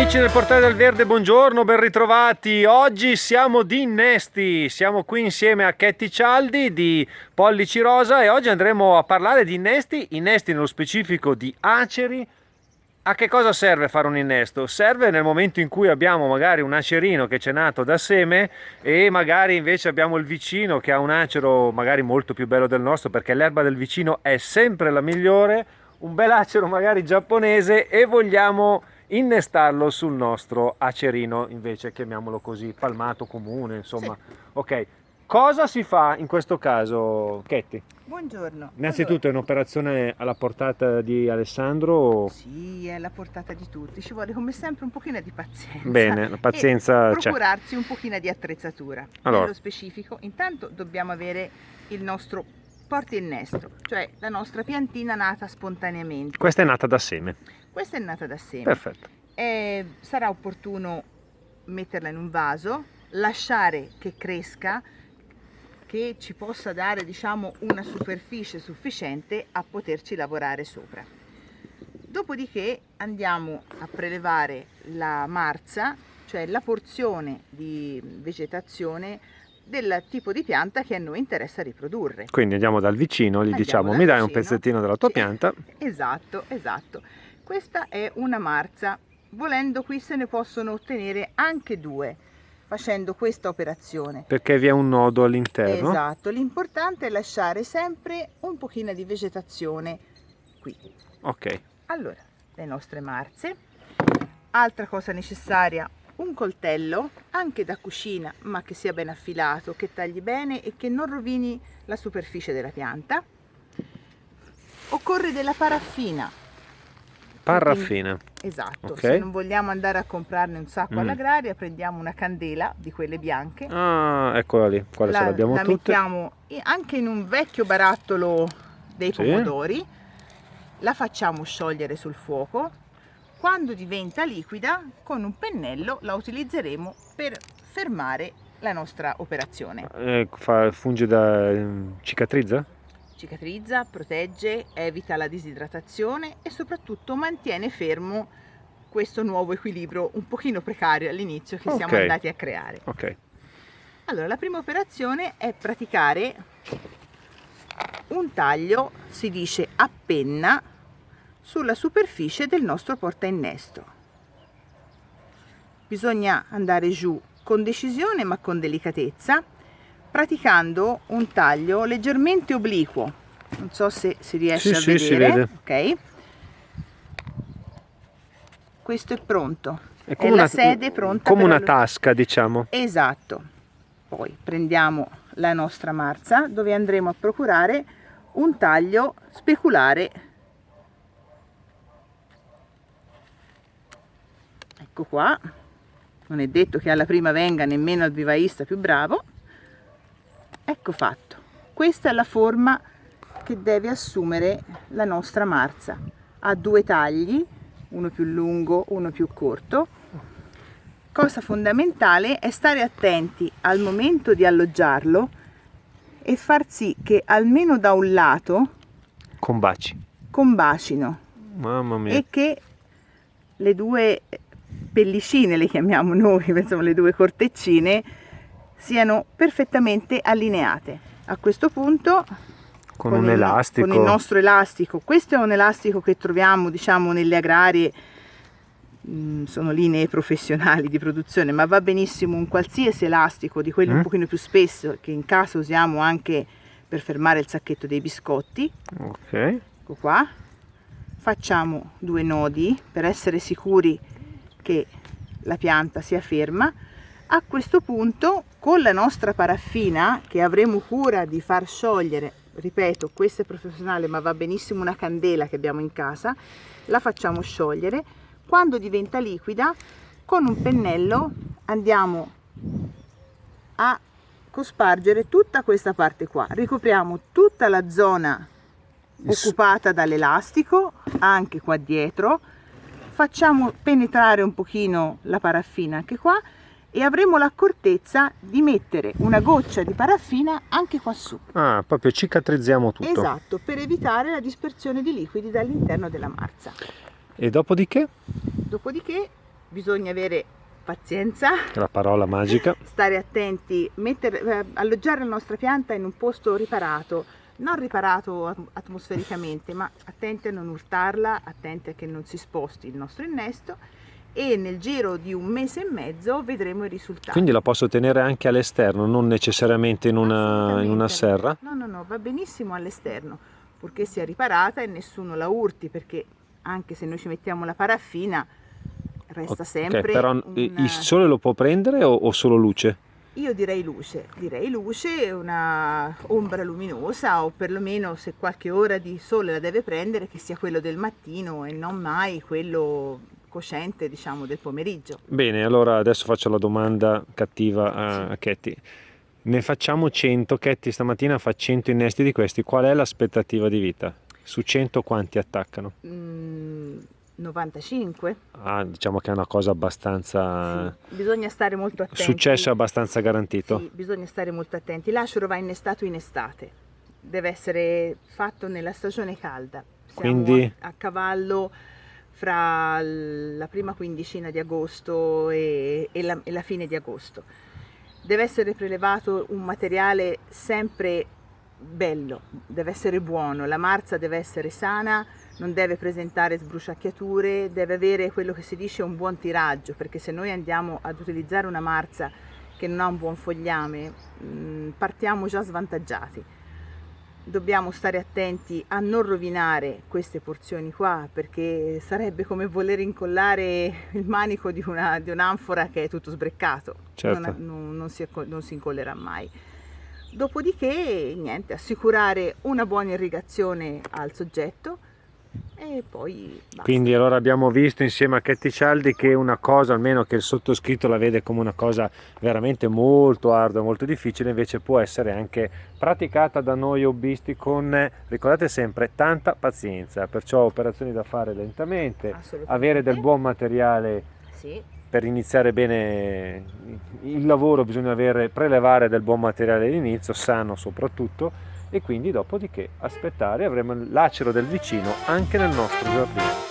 Amici del Portale del Verde, buongiorno, ben ritrovati. Oggi siamo di innesti, siamo qui insieme a Ketty Cialdi di Pollici Rosa e oggi andremo a parlare di innesti nello specifico di aceri. A che cosa serve fare un innesto? Serve nel momento in cui abbiamo magari un acerino che c'è nato da seme e magari invece abbiamo il vicino che ha un acero magari molto più bello del nostro, perché l'erba del vicino è sempre la migliore, un bel acero magari giapponese, e vogliamo innestarlo sul nostro acerino, invece chiamiamolo così, palmato comune, insomma. Sì. Ok, cosa si fa in questo caso, Ketty? Buongiorno. Innanzitutto è un'operazione alla portata di Alessandro? Sì, è alla portata di tutti, ci vuole come sempre un pochino di pazienza. Bene, la pazienza e c'è. procurarsi un pochino di attrezzatura. Allora. Nello specifico, intanto dobbiamo avere il nostro portainnesto, cioè la nostra piantina nata spontaneamente. Questa è nata da seme. Questa è nata da seme. Perfetto. Sarà opportuno metterla in un vaso, lasciare che cresca, che ci possa dare, diciamo, una superficie sufficiente a poterci lavorare sopra. Dopodiché andiamo a prelevare la marza, cioè la porzione di vegetazione del tipo di pianta che a noi interessa riprodurre. Quindi andiamo dal vicino, gli diciamo: mi dai un pezzettino della tua pianta? Esatto. Questa è una marza, volendo qui se ne possono ottenere anche due, facendo questa operazione. Perché vi è un nodo all'interno? Esatto, l'importante è lasciare sempre un pochino di vegetazione qui. Ok. Allora, le nostre marze. Altra cosa necessaria, un coltello, anche da cucina, ma che sia ben affilato, che tagli bene e che non rovini la superficie della pianta. Occorre della paraffina. Paraffina. Esatto, Okay. Se non vogliamo andare a comprarne un sacco all'agraria, prendiamo una candela di quelle bianche. Ah, eccola lì, qua ce l'abbiamo la tutte. mettiamo anche in un vecchio barattolo dei pomodori, la facciamo sciogliere sul fuoco. Quando diventa liquida, con un pennello la utilizzeremo per fermare la nostra operazione. Funge da cicatrizza? Cicatrizza, protegge, evita la disidratazione e soprattutto mantiene fermo questo nuovo equilibrio un pochino precario all'inizio che siamo andati a creare. Ok. Allora, la prima operazione è praticare un taglio, si dice a penna, sulla superficie del nostro portainnesto. Bisogna andare giù con decisione ma con delicatezza, praticando un taglio leggermente obliquo. Non so se si riesce a vedere. Si vede. Ok. Questo è pronto. È come la sede pronta. Come una tasca, diciamo. Esatto. Poi prendiamo la nostra marza, dove andremo a procurare un taglio speculare. Ecco qua. Non è detto che alla prima venga nemmeno il vivaista più bravo. Ecco fatto. Questa è la forma che deve assumere la nostra marza. Ha due tagli, uno più lungo, uno più corto. Cosa fondamentale è stare attenti al momento di alloggiarlo e far sì che almeno da un lato combacino. Mamma mia. E che le due pellicine, le chiamiamo noi, insomma le due corteccine, siano perfettamente allineate. A questo punto con un elastico, con il nostro elastico, questo è un elastico che troviamo, diciamo, nelle agrarie, sono linee professionali di produzione, ma va benissimo un qualsiasi elastico di quelli un pochino più spesso, che in casa usiamo anche per fermare il sacchetto dei biscotti. Ok. Ecco qua. Facciamo due nodi per essere sicuri che la pianta sia ferma. A questo punto, con la nostra paraffina, che avremo cura di far sciogliere, ripeto, questa è professionale, ma va benissimo una candela che abbiamo in casa, la facciamo sciogliere. Quando diventa liquida, con un pennello andiamo a cospargere tutta questa parte qua. Ricopriamo tutta la zona occupata dall'elastico, anche qua dietro. Facciamo penetrare un pochino la paraffina anche qua e avremo l'accortezza di mettere una goccia di paraffina anche qua su. Ah, proprio cicatrizziamo tutto. Esatto, per evitare la dispersione di liquidi dall'interno della marza. E dopodiché? Dopodiché bisogna avere pazienza, La parola magica. stare attenti, alloggiare la nostra pianta in un posto riparato, non riparato atmosfericamente, ma attenti a non urtarla, attenti a che non si sposti il nostro innesto, e nel giro di 1 mese e mezzo vedremo i risultati. Quindi la posso tenere anche all'esterno, non necessariamente in una serra? No, va benissimo all'esterno, purché sia riparata e nessuno la urti, perché anche se noi ci mettiamo la paraffina resta sempre però il sole lo può prendere o solo luce? Io direi luce, una ombra luminosa, o perlomeno se qualche ora di sole la deve prendere, che sia quello del mattino e non mai quello cosciente, diciamo, del pomeriggio. Bene, allora adesso faccio la domanda cattiva a Ketty. Ne facciamo 100, Ketty stamattina fa 100 innesti di questi, qual è l'aspettativa di vita? Su 100 quanti attaccano? 95. Diciamo che è una cosa abbastanza... Sì, bisogna stare molto attenti. Successo abbastanza garantito? Sì, bisogna stare molto attenti. L'acero va innestato in estate, deve essere fatto nella stagione calda. Siamo Quindi a cavallo fra la prima quindicina di agosto e la fine di agosto. Deve essere prelevato un materiale sempre bello, deve essere buono, la marza deve essere sana, non deve presentare sbruciacchiature, deve avere quello che si dice un buon tiraggio, perché se noi andiamo ad utilizzare una marza che non ha un buon fogliame, partiamo già svantaggiati. Dobbiamo stare attenti a non rovinare queste porzioni qua, perché sarebbe come voler incollare il manico di un'anfora che è tutto sbreccato. Certo. Non si incollerà mai. Dopodiché, niente, assicurare una buona irrigazione al soggetto e poi basta. Quindi allora abbiamo visto insieme a Ketty Cialdi che una cosa, almeno che il sottoscritto la vede come una cosa veramente molto ardua, molto difficile, invece può essere anche praticata da noi hobbisti con, ricordate sempre, tanta pazienza, perciò operazioni da fare lentamente, avere del buon materiale. Sì. Per iniziare bene il lavoro bisogna prelevare del buon materiale all'inizio, sano soprattutto, e quindi dopodiché aspettare, avremo l'acero del vicino anche nel nostro giardino.